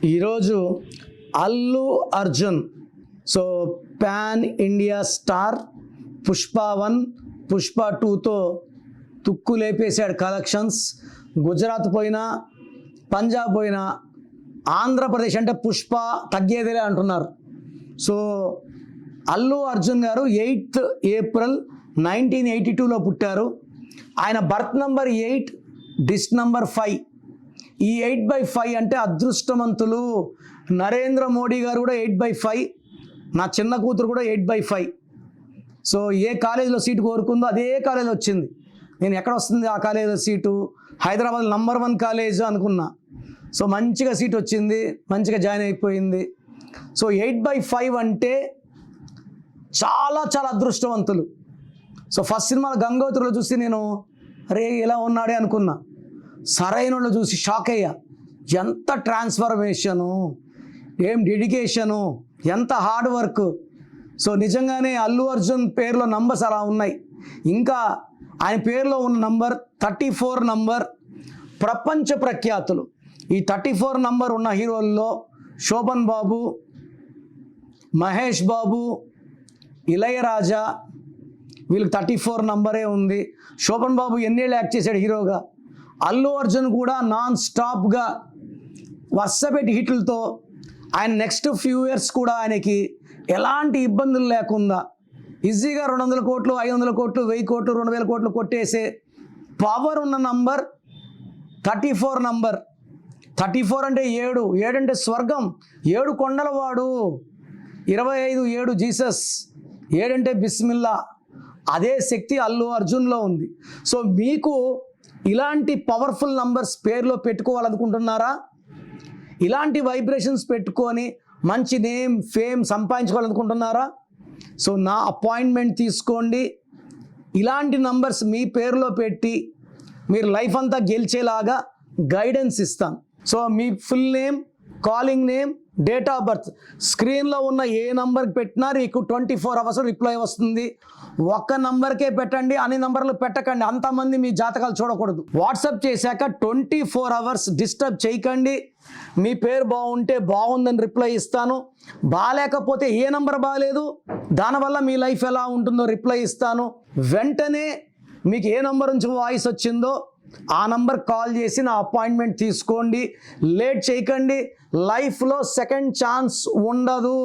ఈరోజు Allu Arjun so pan India star Pushpa 1 Pushpa 2తో తుక్కు లేపేశాడు కలెక్షన్స్. గుజరాత్ పోయినా, పంజాబ్ పోయినా, ఆంధ్రప్రదేశ్ అంటే పుష్ప తగ్గేదిలే అంటున్నారు. సో అల్లు అర్జున్ గారు 8th ఏప్రిల్ 1982లో పుట్టారు. ఆయన బర్త్ నంబర్ 8, డిస్ట్ నంబర్ 5. ఈ 8/5 అంటే అదృష్టవంతులు. నరేంద్ర మోడీ గారు కూడా 8/5, నా చిన్న కూతురు కూడా 8/5. సో ఏ కాలేజీలో సీటు కోరుకుందో అదే కాలేజీలో వచ్చింది. నేను ఎక్కడ వస్తుంది ఆ కాలేజీలో సీటు, హైదరాబాద్ నంబర్ 1 కాలేజ్ అనుకున్నా. సో మంచిగా సీట్ వచ్చింది, మంచిగా జాయిన్ అయిపోయింది. సో 8/5 అంటే చాలా చాలా అదృష్టవంతులు. సో ఫస్ట్ సినిమా గంగోత్రిలో చూసి నేను అరే ఇలా ఉన్నాడే అనుకున్నా. సరైన వాళ్ళు చూసి షాక్ అయ్యా. ఎంత ట్రాన్స్ఫర్మేషను, ఏం డెడికేషను, ఎంత హార్డ్ వర్క్. సో నిజంగానే అల్లు అర్జున్ పేరులో నంబర్స్ అలా ఉన్నాయి. ఇంకా ఆయన పేరులో ఉన్న నంబర్ 34 నంబర్ ప్రపంచ ప్రఖ్యాతులు. ఈ 34 నంబర్ ఉన్న హీరోల్లో శోభన్ బాబు, మహేష్ బాబు, ఇళయరాజా, వీళ్ళకి 34 నంబరే ఉంది. శోభన్ బాబు ఎన్నేళ్ళు యాక్ట్ చేశాడు హీరోగా. అల్లు అర్జున్ కూడా నాన్ స్టాప్గా వరుసపెట్టి హిట్లతో ఆయన నెక్స్ట్ ఫ్యూ ఇయర్స్ కూడా ఆయనకి ఎలాంటి ఇబ్బందులు లేకుండా ఈజీగా 200 కోట్లు, 500 కోట్లు, 1000 కోట్లు, 2000 కోట్లు కొట్టేసే పవర్ ఉన్న నంబర్ 34 నంబర్. 34 అంటే 7 అంటే స్వర్గం, 7 కొండల వాడు. 25 7 జీసస్, 7 అంటే బిస్మిల్లా. అదే శక్తి అల్లు అర్జున్లో ఉంది. సో మీకు ఇలాంటి పవర్ఫుల్ నంబర్స్ పేరులో పెట్టుకోవాలనుకుంటున్నారా? ఇలాంటి వైబ్రేషన్స్ పెట్టుకొని మంచి నేమ్, ఫేమ్ సంపాదించుకోవాలనుకుంటున్నారా? సో నా అపాయింట్మెంట్ తీసుకోండి. ఇలాంటి నంబర్స్ మీ పేరులో పెట్టి మీరు లైఫ్ అంతా గెలిచేలాగా గైడెన్స్ ఇస్తాను. So me full name, calling name, date of birth స్క్రీన్లో ఉన్న ఏ నంబర్కి పెట్టినా మీకు 24 అవర్స్ రిప్లై వస్తుంది. ఒక్క నంబర్కే పెట్టండి, అన్ని నంబర్లు పెట్టకండి. అంతమంది మీ జాతకాలు చూడకూడదు. వాట్సాప్ చేశాక 24 అవర్స్ డిస్టర్బ్ చేయకండి. మీ పేరు బాగుంటే బాగుందని రిప్లై ఇస్తాను, బాగాలేకపోతే ఏ నంబర్ బాగాలేదు దానివల్ల మీ లైఫ్ ఎలా ఉంటుందో రిప్లై ఇస్తాను. వెంటనే మీకు ఏ నంబర్ నుంచి వాయిస్ వచ్చిందో ఆ నంబర్ కాల్ చేసి నా అపాయింట్మెంట్ తీసుకోండి. లేట్ చేయకండి. లైఫ్లో సెకండ్ ఛాన్స్ ఉండదు.